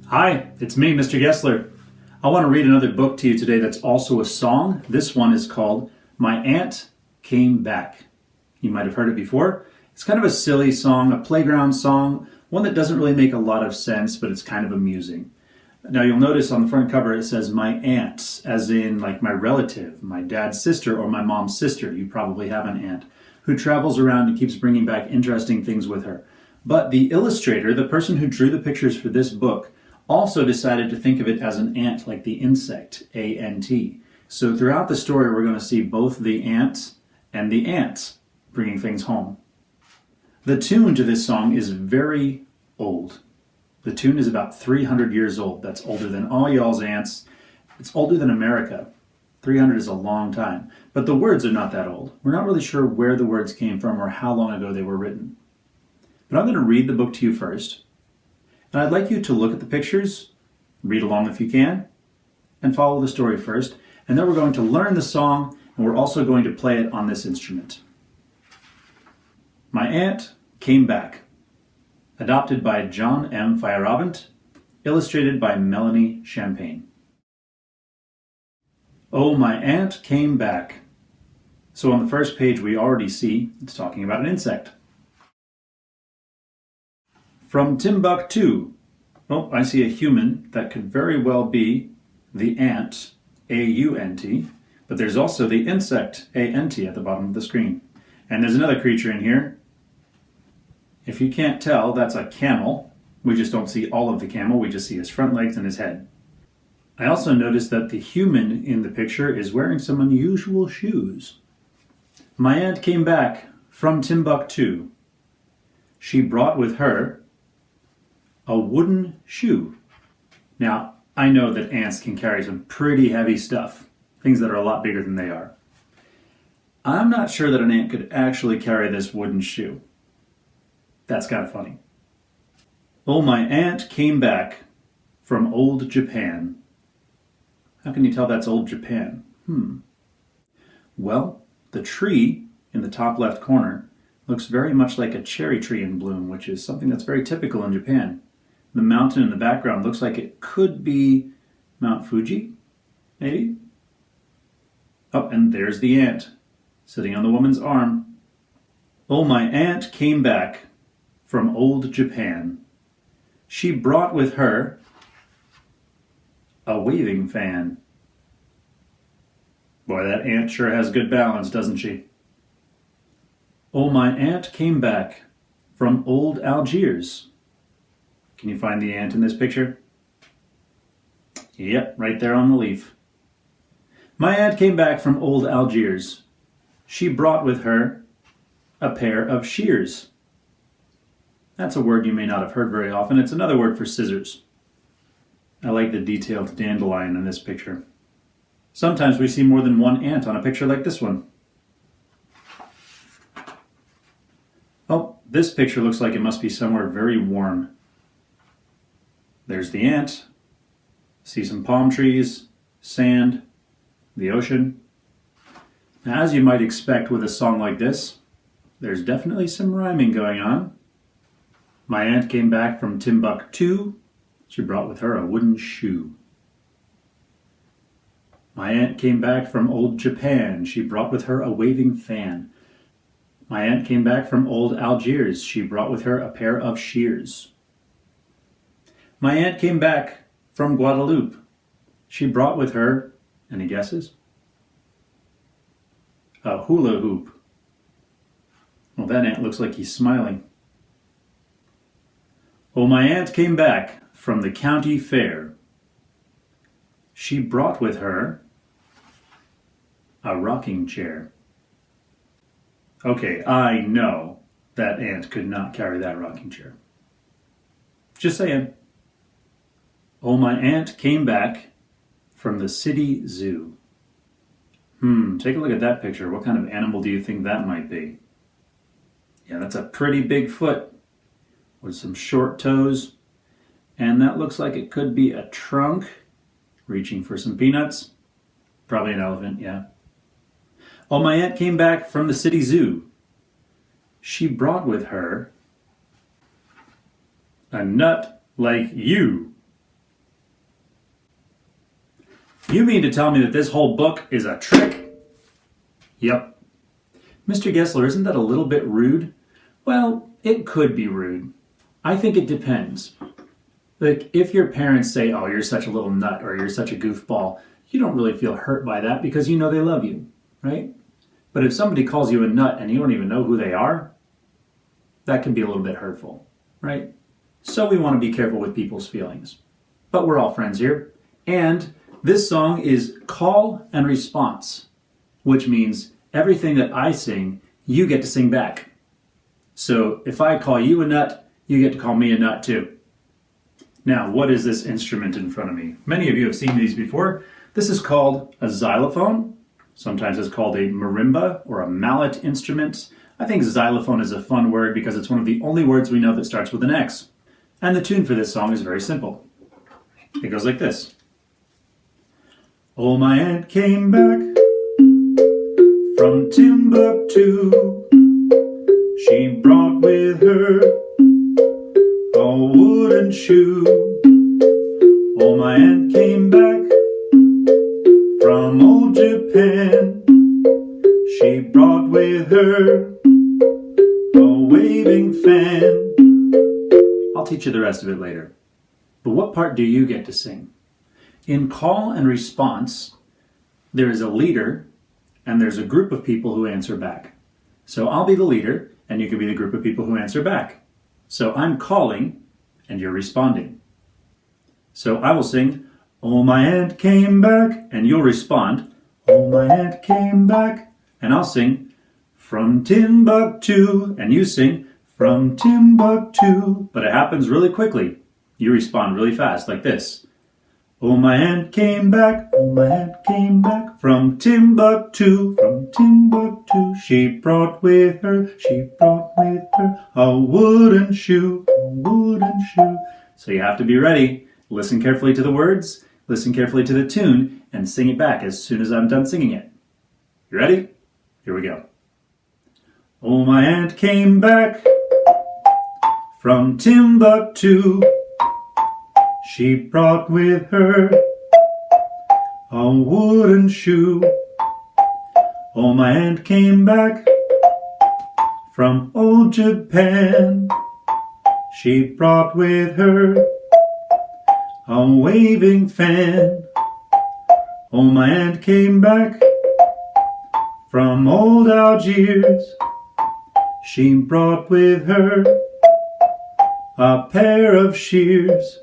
Hi, it's me, Mr. Gessler. I want to read another book to you today that's also a song. This one is called My Aunt Came Back. You might have heard it before. It's kind of a silly song, a playground song, one that doesn't really make a lot of sense, but it's kind of amusing. Now you'll notice on the front cover it says my aunt, as in like my relative, my dad's sister or my mom's sister. You probably have an aunt who travels around and keeps bringing back interesting things with her. But the illustrator, the person who drew the pictures for this book, also decided to think of it as an ant, like the insect, A-N-T. So throughout the story, we're going to see both the ants and the ants bringing things home. The tune to this song is very old. The tune is about 300 years old. That's older than all y'all's ants. It's older than America. 300 is a long time. But the words are not that old. We're not really sure where the words came from or how long ago they were written. But I'm going to read the book to you first. And I'd like you to look at the pictures, read along if you can, and follow the story first. And then we're going to learn the song, and we're also going to play it on this instrument. My Aunt Came Back. Adopted by John M. Feierabend. Illustrated by Melanie Champagne. Oh, my aunt came back. So on the first page we already see it's talking about an insect. From Timbuktu. Oh, I see a human. That could very well be the ant, A-U-N-T, but there's also the insect, A-N-T, at the bottom of the screen. And there's another creature in here. If you can't tell, that's a camel. We just don't see all of the camel, we just see his front legs and his head. I also noticed that the human in the picture is wearing some unusual shoes. My aunt came back from Timbuktu. She brought with her a wooden shoe. Now, I know that ants can carry some pretty heavy stuff, things that are a lot bigger than they are. I'm not sure that an ant could actually carry this wooden shoe. That's kind of funny. Oh, my aunt came back from old Japan. How can you tell that's old Japan? Well, the tree in the top left corner looks very much like a cherry tree in bloom, which is something that's very typical in Japan. The mountain in the background looks like it could be Mount Fuji, maybe? Oh, and there's the ant, sitting on the woman's arm. Oh, my aunt came back from old Japan. She brought with her a waving fan. Boy, that ant sure has good balance, doesn't she? Oh, my aunt came back from old Algiers. Can you find the ant in this picture? Yep, right there on the leaf. My aunt came back from old Algiers. She brought with her a pair of shears. That's a word you may not have heard very often. It's another word for scissors. I like the detailed dandelion in this picture. Sometimes we see more than one ant on a picture like this one. Oh, this picture looks like it must be somewhere very warm. There's the ant. See some palm trees, sand, the ocean. Now, as you might expect with a song like this, there's definitely some rhyming going on. My aunt came back from Timbuktu. She brought with her a wooden shoe. My aunt came back from old Japan. She brought with her a waving fan. My aunt came back from old Algiers. She brought with her a pair of shears. My aunt came back from Guadeloupe. She brought with her, any guesses? A hula hoop. Well, that ant looks like he's smiling. Oh, my aunt came back from the county fair. She brought with her a rocking chair. Okay, I know that ant could not carry that rocking chair. Just saying. Oh, my aunt came back from the city zoo. Take a look at that picture. What kind of animal do you think that might be? Yeah, that's a pretty big foot with some short toes. And that looks like it could be a trunk reaching for some peanuts. Probably an elephant, yeah. Oh, my aunt came back from the city zoo. She brought with her a nut like you. You mean to tell me that this whole book is a trick? Yep. Mr. Gessler, isn't that a little bit rude? Well, it could be rude. I think it depends. Like, if your parents say, oh, you're such a little nut or you're such a goofball, you don't really feel hurt by that because you know they love you, right? But if somebody calls you a nut and you don't even know who they are, that can be a little bit hurtful, right? So we want to be careful with people's feelings. But we're all friends here. And this song is call and response, which means everything that I sing, you get to sing back. So if I call you a nut, you get to call me a nut too. Now, what is this instrument in front of me? Many of you have seen these before. This is called a xylophone. Sometimes it's called a marimba or a mallet instrument. I think xylophone is a fun word because it's one of the only words we know that starts with an X. And the tune for this song is very simple. It goes like this. Oh, my aunt came back from Timbuktu. She brought with her a wooden shoe. Oh, my aunt came back from old Japan. She brought with her a waving fan. I'll teach you the rest of it later. But what part do you get to sing? In call and response, there is a leader and there's a group of people who answer back. So I'll be the leader and you can be the group of people who answer back. So I'm calling and you're responding. So I will sing, oh, my aunt came back, and you'll respond, oh, my aunt came back. And I'll sing, from Timbuktu, and you sing, from Timbuktu. But it happens really quickly. You respond really fast, like this. Oh, my aunt came back, oh, my aunt came back, from Timbuktu, from Timbuktu. She brought with her a wooden shoe, a wooden shoe. So you have to be ready. Listen carefully to the words, listen carefully to the tune, and sing it back as soon as I'm done singing it. You ready? Here we go. Oh, my aunt came back from Timbuktu. She brought with her a wooden shoe. Oh, my aunt came back from old Japan. She brought with her a waving fan. Oh, my aunt came back from old Algiers. She brought with her a pair of shears.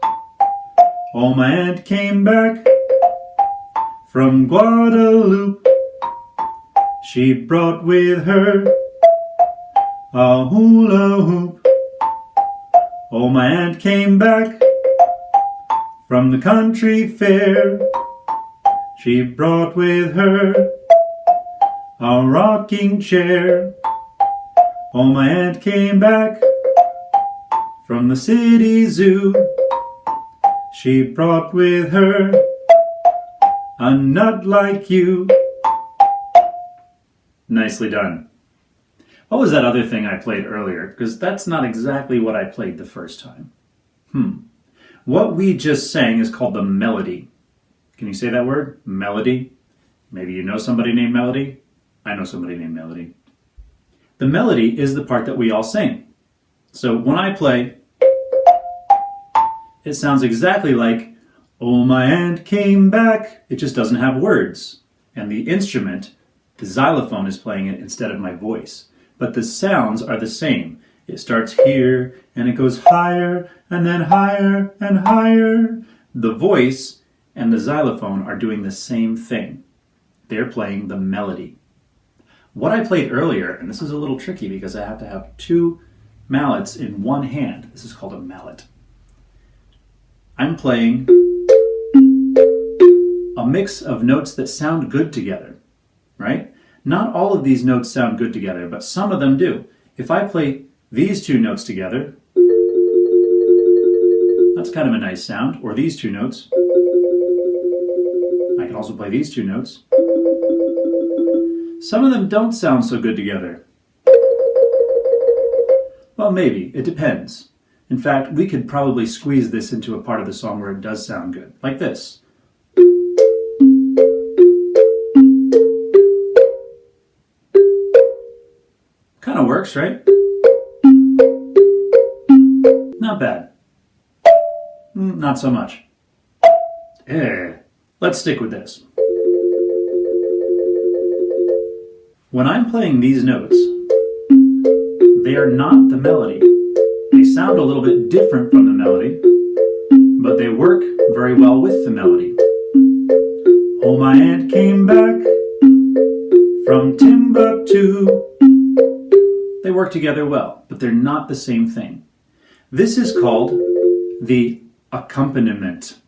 Oh, my aunt came back from Guadeloupe. She brought with her a hula hoop. Oh, my aunt came back from the country fair. She brought with her a rocking chair. Oh, my aunt came back from the city zoo. She brought with her a nut like you. Nicely done. What was that other thing I played earlier? Because that's not exactly what I played the first time. What we just sang is called the melody. Can you say that word? Melody? Maybe you know somebody named Melody? I know somebody named Melody. The melody is the part that we all sing. So when I play, it sounds exactly like, oh, my aunt came back. It just doesn't have words. And the instrument, the xylophone, is playing it instead of my voice. But the sounds are the same. It starts here, and it goes higher, and then higher, and higher. The voice and the xylophone are doing the same thing. They're playing the melody. What I played earlier, and this is a little tricky because I have to have two mallets in one hand. This is called a mallet. I'm playing a mix of notes that sound good together, right? Not all of these notes sound good together, but some of them do. If I play these two notes together, that's kind of a nice sound. Or these two notes. I can also play these two notes. Some of them don't sound so good together. Well, maybe. It depends. In fact, we could probably squeeze this into a part of the song where it does sound good. Like this. works, right? Not bad. Not so much. Let's stick with this. When I'm playing these notes, they are not the melody. They sound a little bit different from the melody, but they work very well with the melody. Oh, my aunt came back from Timbuktu. They work together well, but they're not the same thing. This is called the accompaniment.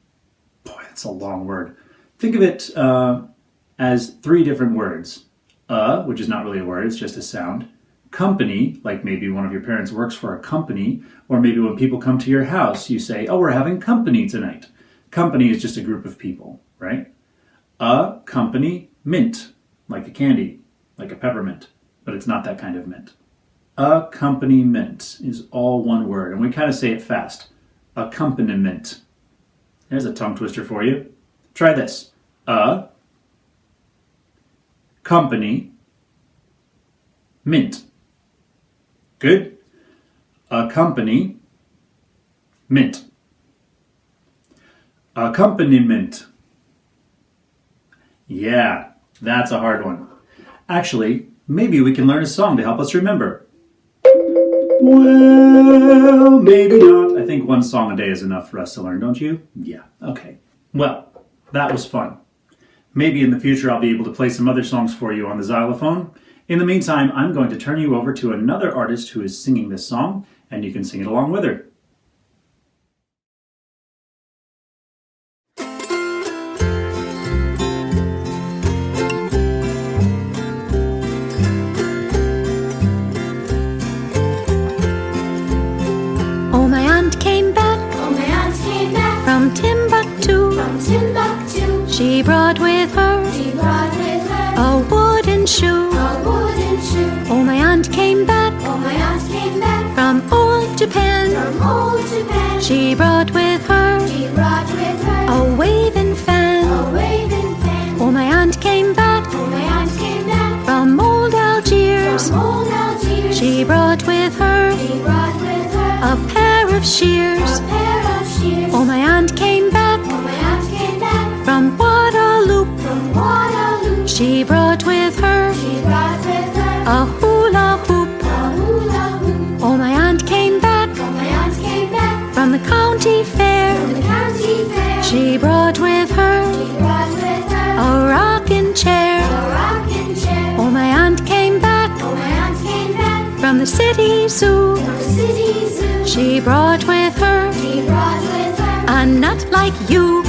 Boy, that's a long word. Think of it as three different words. Which is not really a word, it's just a sound. Company, like maybe one of your parents works for a company, or maybe when people come to your house, you say, oh, we're having company tonight. Company is just a group of people, right? Accompaniment, like a candy, like a peppermint, but it's not that kind of mint. Accompaniment is all one word, and we kind of say it fast. Accompaniment. There's a tongue twister for you. Try this. Company, mint. Good. Accompany, mint. Accompaniment. Yeah, that's a hard one. Actually, maybe we can learn a song to help us remember. Well, maybe not. I think one song a day is enough for us to learn, don't you? Yeah, okay. Well, that was fun. Maybe in the future I'll be able to play some other songs for you on the xylophone. In the meantime, I'm going to turn you over to another artist who is singing this song, and you can sing it along with her. Oh, my aunt came back. Oh, my aunt came back From Timbuktu. from Timbuktu. She brought with her She brought with her a wooden shoe. a wooden shoe. Oh, my aunt came back Oh, my aunt came back from old Japan. from old Japan. She brought with her She brought with her a waving fan. a waving fan. Oh, my aunt came back Oh, my aunt came back from old Algiers. from old Algiers. She brought with her She brought with her a pair of shears. a pair of shears. Oh, my aunt came back Oh, my aunt came back from Guadalupe. from Guadalupe. She brought with her She brought with her a hula hoop. a hula hoop. Oh, my aunt came back Oh, my aunt came back from the county fair. from the county fair. She brought with her She brought with her a rocking chair. a rocking chair. Oh, my aunt came back Oh, my aunt came back from the city zoo. from the city zoo. She brought with her She brought with her a nut like you.